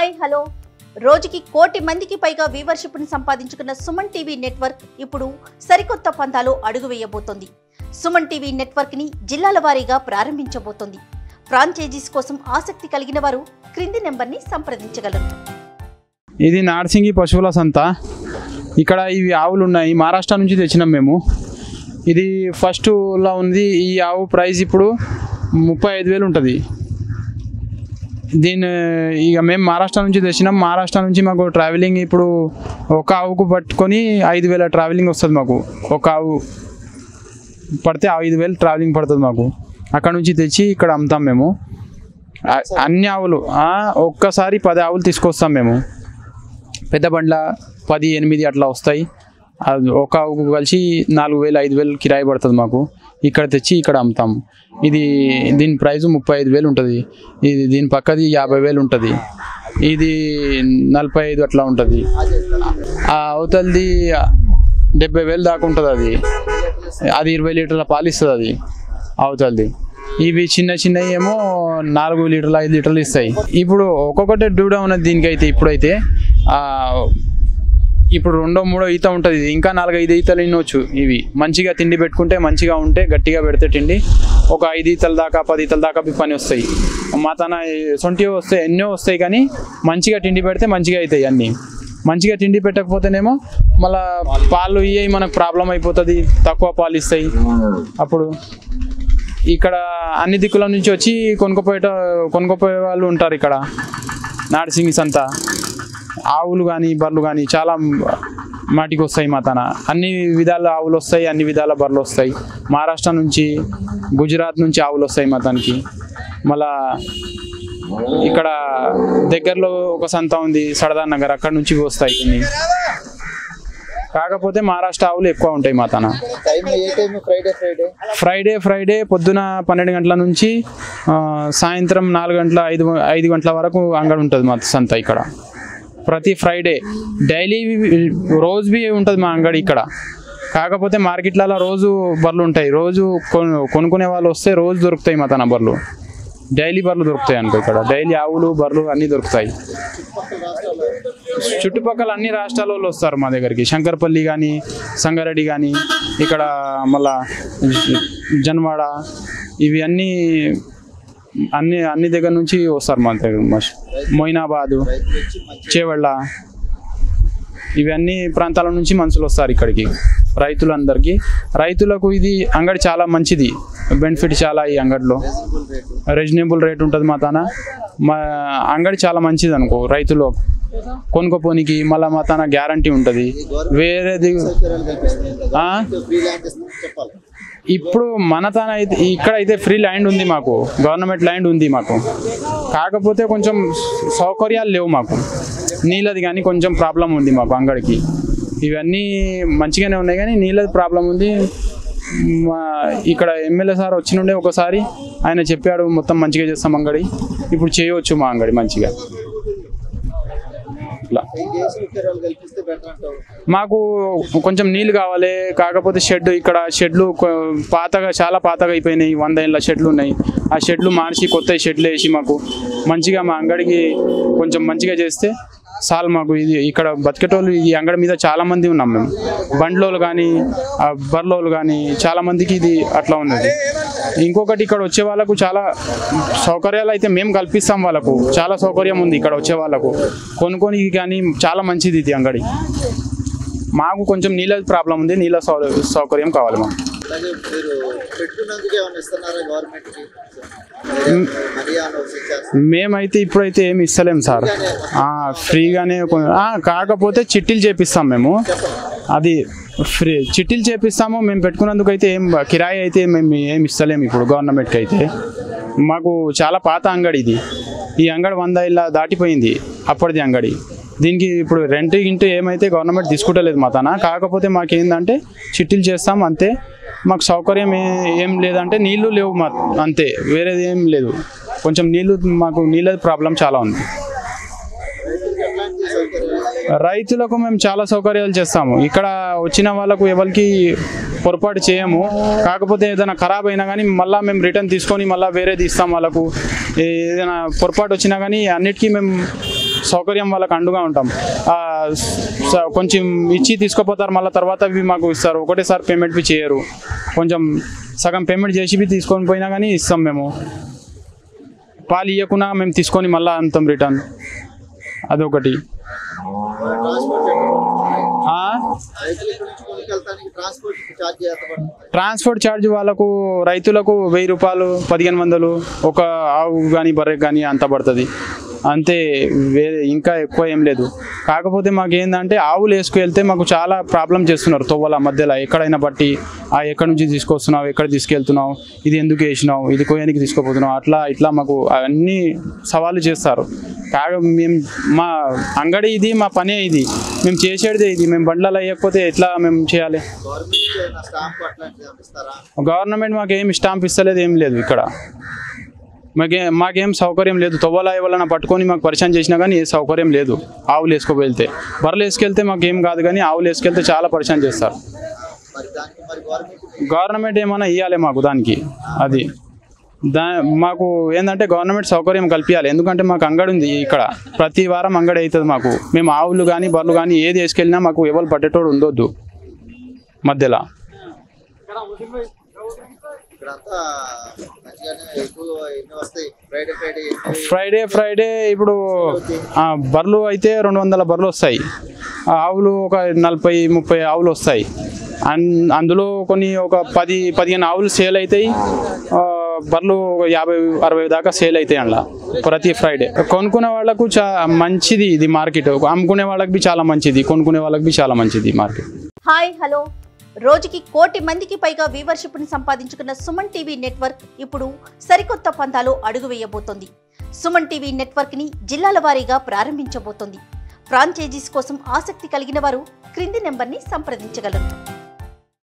Hi hello రోజుకి కోటి మందికి పైగా వ్యూవర్షిప్ ని సంపాదించుకున్న సుమన్ టీవీ నెట్వర్క్ ఇప్పుడు సరికొత్త పంతాలో అడుగు వేయబోతోంది. సుమన్ టీవీ నెట్వర్క్ ని జిల్లాల వారీగా ప్రారంభించబోతోంది. ఫ్రాంచైజీస్ కోసం ఆసక్తి కలిగిన వారు క్రింది నెంబర్ ని సంప్రదించగలరు. ఇది నార్సింగి పశువుల సంత. ఇక్కడ ఇవి ఆవులు ఉన్నాయి, మహారాష్ట్ర నుంచి తెచ్చినాం మేము. ఇది ఫస్ట్ లా ఉంది. ఈ ఆవు ప్రైస్ ఇప్పుడు 35,000 ఉంటుంది. దీని ఇక మేము మహారాష్ట్ర నుంచి తెచ్చినాం. మహారాష్ట్ర నుంచి మాకు ట్రావెలింగ్ ఇప్పుడు ఒక ఆవుకు పట్టుకొని 5,000 ట్రావెలింగ్ వస్తుంది మాకు. ఒక ఆవు పడితే 5,000 ట్రావెలింగ్ పడుతుంది మాకు. అక్కడ నుంచి తెచ్చి ఇక్కడ అమ్ముతాం మేము. అన్ని ఆవులు ఒక్కసారి 10 ఆవులు తీసుకొస్తాం మేము. పెద్ద బండ్ల 10-8 అట్లా వస్తాయి. ఒక ఆవుకు కలిసి 4,000-5,000 కిరాయి పడుతుంది మాకు. ఇక్కడ తెచ్చి ఇక్కడ అమ్ముతాం. దీని ప్రైజు 35,000 ఉంటుంది. దీని పక్కది 50,000 ఉంటుంది. ఇది 45 అట్లా ఉంటుంది. అవతలది 70,000 దాకా ఉంటుంది. అది 20 లీటర్ల పాలు ఇస్తుంది. అది అవతలది. ఇవి చిన్నవి ఏమో 4 లీటర్లు 5 లీటర్లు ఇస్తాయి. ఇప్పుడు ఒక్కొక్కటి దూడ ఉన్నది దీనికైతే. ఇప్పుడైతే ఇప్పుడు 2-3 ఈత ఉంటుంది. ఇంకా 4-5 ఈతలు వినొచ్చు. ఇవి మంచిగా తిండి పెట్టుకుంటే, మంచిగా ఉంటే, గట్టిగా పెడితే తిండి ఒక 5 ఈతల దాకా 10 ఈతల దాకా పని వస్తాయి. మా తన సొంటివి వస్తాయి, ఎన్నో వస్తాయి. కానీ మంచిగా తిండి పెడితే మంచిగా అవుతాయి. అన్నీ మంచిగా తిండి పెట్టకపోతేనేమో మళ్ళీ పాలు ఇవి మనకు ప్రాబ్లం అయిపోతుంది. తక్కువ పాలు ఇస్తాయి. అప్పుడు ఇక్కడ అన్ని దిక్కుల నుంచి వచ్చి కొనుక్కోపోయే వాళ్ళు ఉంటారు. ఇక్కడ నార్సింగి సంత ఆవులు కానీ బర్రెలు కానీ చాలా మాటికి వస్తాయి. మా తన అన్ని విధాల ఆవులు వస్తాయి, అన్ని విధాల బర్రెలు వస్తాయి. మహారాష్ట్ర నుంచి, గుజరాత్ నుంచి ఆవులు వస్తాయి మా తనకి. మళ్ళా ఇక్కడ దగ్గరలో ఒక సంత ఉంది, సరదార్ నగర్, అక్కడ నుంచి వస్తాయి కొన్ని. కాకపోతే మహారాష్ట్ర ఆవులు ఎక్కువ ఉంటాయి మా తన. ఫ్రైడే పొద్దున 12 గంటల నుంచి సాయంత్రం 4 గంటల 5 గంటల వరకు అంగడి ఉంటుంది మా సంత ఇక్కడ. ప్రతి ఫ్రైడే డైలీ రోజు బి ఉంటుంది మా అంగడి ఇక్కడ. కాకపోతే మార్కెట్లలో రోజు బర్రెలు ఉంటాయి. రోజు కొనుక్కునే వాళ్ళు వస్తే రోజు దొరుకుతాయి మా తన బర్రెలు. డైలీ బర్రెలు దొరుకుతాయి అనుకో. ఇక్కడ డైలీ ఆవులు బర్రెలు అన్నీ దొరుకుతాయి. చుట్టుపక్కల అన్ని రాష్ట్రాల వాళ్ళు వస్తారు మా దగ్గరికి. శంకర్పల్లి కానీ, సంగారెడ్డి కానీ, ఇక్కడ మళ్ళా జన్వాడ, ఇవి అన్ని దగ్గర నుంచి వస్తారు మా దగ్గర. మొయినాబాదు, చేవళ్ళ, ఇవన్నీ ప్రాంతాల నుంచి మనుషులు వస్తారు ఇక్కడికి. రైతులకు ఇది అంగడి చాలా మంచిది. బెనిఫిట్ చాలా ఈ అంగడిలో. రీజనబుల్ రేట్ ఉంటుంది మా తన. మా అంగడి చాలా మంచిది అనుకో. రైతులు కొనుక్కోపోనికి మళ్ళీ మా తన గ్యారంటీ ఉంటుంది. వేరేది ఇప్పుడు మన తన అయితే ఇక్కడైతే ఫ్రీ ల్యాండ్ ఉంది మాకు. గవర్నమెంట్ ల్యాండ్ ఉంది మాకు. కాకపోతే కొంచెం సౌకర్యాలు లేవు మాకు. నీళ్ళది కానీ కొంచెం ప్రాబ్లం ఉంది మాకు అంగడికి. ఇవన్నీ మంచిగానే ఉన్నాయి కానీ నీళ్ళది ప్రాబ్లం ఉంది. ఇక్కడ ఎమ్మెల్యే సార్ వచ్చినుండే ఒకసారి, ఆయన చెప్పాడు మొత్తం మంచిగా చేస్తాం అంగడి. ఇప్పుడు చేయవచ్చు మా అంగడి మంచిగా. మాకు కొంచెం నీళ్ళు కావాలి. కాకపోతే ఇక్కడ షెడ్లు చాలా పాతగా అయిపోయినాయి. 100 ఏళ్ళ షెడ్లు ఉన్నాయి. ఆ షెడ్లు మార్చి కొత్త షెడ్లు వేసి మాకు మంచిగా మా అంగడికి కొంచెం మంచిగా చేస్తే చాలు మాకు. ఇది ఇక్కడ బతికేటోళ్ళు ఈ అంగడి మీద చాలా మంది ఉన్నాం మేము. బండ్లోళ్ళు కానీ, బర్లోళ్ళు కానీ చాలా మందికి ఇది అట్లా ఉన్నది. ఇంకొకటి ఇక్కడ వచ్చే వాళ్ళకు చాలా సౌకర్యాలు అయితే మేము కల్పిస్తాం. వాళ్ళకు చాలా సౌకర్యం ఉంది ఇక్కడ వచ్చే వాళ్ళకు. కొనుక్కొని కానీ చాలా మంచిది ఇది అంగడి. మాకు కొంచెం నీళ్ళ ప్రాబ్లం ఉంది. నీళ్ళ సౌకర్యం కావాలి మాకు. మేమైతే ఇప్పుడైతే ఏమి ఇస్తలేం సార్. ఫ్రీగానే. కాకపోతే చిట్టీలు చేపిస్తాం మేము. అది ఫ్రీ చిట్టీలు చేపిస్తాము మేము. పెట్టుకున్నందుకు అయితే కిరాయి అయితే మేము ఏమి ఇస్తలేము ఇప్పుడు గవర్నమెంట్కి అయితే. మాకు చాలా పాత అంగడి ఇది. ఈ అంగడి 100 ఏళ్ళ దాటిపోయింది అప్పటిది అంగడి. దీనికి ఇప్పుడు రెంట్ ఏమైతే గవర్నమెంట్ తీసుకుంటలేదు మా తన. కాకపోతే మాకేందంటే చిట్టీలు చేస్తాం అంతే. మాకు సౌకర్యం ఏం లేదంటే నీళ్లు లేవు అంతే, వేరేది ఏం లేదు. కొంచెం మాకు నీళ్ళ ప్రాబ్లం చాలా ఉంది. రైతులకు మేము చాలా సౌకర్యాలు చేస్తాము. ఇక్కడ వచ్చిన వాళ్ళకు ఎవరికి పొరపాటు చేయము. కాకపోతే ఏదైనా ఖరాబ్ అయినా కానీ మళ్ళీ మేము రిటర్న్ తీసుకొని మళ్ళీ వేరేది ఇస్తాం వాళ్ళకు. ఏదైనా పొరపాటు వచ్చినా కానీ అన్నిటికీ మేము సౌకర్యం వాళ్ళకి అండుగా ఉంటాం. కొంచెం ఇచ్చి తీసుకుపోతారు, మళ్ళీ తర్వాత ఇవి మాకు ఇస్తారు. ఒకటేసారి పేమెంట్ బి చేయరు, కొంచెం సగం పేమెంట్ చేసి తీసుకొని పోయినా కానీ ఇస్తాం. మేము పాలు ఇవ్వకుండా మేము తీసుకొని మళ్ళీ అంతాం రిటర్న్. అదొకటి. ట్రాన్స్పోర్ట్ ఛార్జ్ వాళ్ళకు రైతులకు 1000 రూపాయలు 1500 ఒక ఆవు కానీ బర్రె కానీ అంత పడుతుంది అంతే, వేరే ఇంకా ఎక్కువ ఏం లేదు. కాకపోతే మాకు ఏంటంటే ఆవులు వేసుకువెళ్తే మాకు చాలా ప్రాబ్లం చేస్తున్నారు తొవ్వల మధ్యలో. ఎక్కడైనా బట్టి ఎక్కడి నుంచి తీసుకొస్తున్నావు, ఎక్కడ తీసుకెళ్తున్నావు, ఇది ఎందుకు వేసినావు, ఇది కోయానికి తీసుకోపోతున్నావు, అట్లా ఇట్లా మాకు అన్నీ సవాళ్ళు చేస్తారు. మేము మా అంగడి ఇది, మా పనే ఇది, మేము చేసేదే ఇది. మేము బండ్లలో వేయకపోతే ఎట్లా మేము చేయాలి? గవర్నమెంట్ మాకేం స్టాంప్ ఇస్తలేదు, ఏం లేదు ఇక్కడ. మాకేం సౌకర్యం లేదు. తొవ్వల ఎవరైనా పట్టుకొని మాకు పరిచయం చేసినా కానీ ఏ సౌకర్యం లేదు. ఆవులు వేసుకువెళ్తే, బర్రెలు వేసుకెళ్తే మాకేం కాదు, కానీ ఆవులు వేసుకెళ్తే చాలా పరిచయం చేస్తారు. గవర్నమెంట్ ఏమైనా ఇవ్వాలి మాకు దానికి. అది మాకు ఏంటంటే గవర్నమెంట్ సౌకర్యం కల్పించాలి. ఎందుకంటే మాకు అంగడి ఉంది ఇక్కడ, ప్రతి వారం అంగడి అవుతుంది మాకు. మేము ఆవులు కానీ బర్రెలు కానీ ఏది వేసుకెళ్ళినా మాకు ఎవరు పట్టేటోడు ఉండొద్దు మధ్యలో. ఫ్రైడే ఇప్పుడు బర్రెలు అయితే 200 బర్రెలు వస్తాయి, ఆవులు ఒక 40-30 ఆవులు వస్తాయి. అందులో కొన్ని ఒక 10-15 ఆవులు సేల్ అవుతాయి, బర్రెలు 50-60 దాకా సేల్ అవుతాయి అందులో ప్రతి ఫ్రైడే. కొనుక్కునే వాళ్ళకు మంచిది ఇది మార్కెట్, అమ్ముకునే వాళ్ళకి చాలా మంచిది, కొనుక్కునే వాళ్ళకి చాలా మంచిది మార్కెట్. Hi hello. రోజుకి 1 కోటి మందికి పైగా వ్యూవర్షిప్ని సంపాదించుకున్న సుమన్ టీవీ నెట్వర్క్ ఇప్పుడు సరికొత్త పంతాలో అడుగు వేయబోతోంది. సుమన్ టీవీ నెట్వర్క్ని జిల్లాల వారీగా ప్రారంభించబోతోంది. ఫ్రాంచైజీస్ కోసం ఆసక్తి కలిగిన వారు క్రింది నెంబర్ని సంప్రదించగలరు.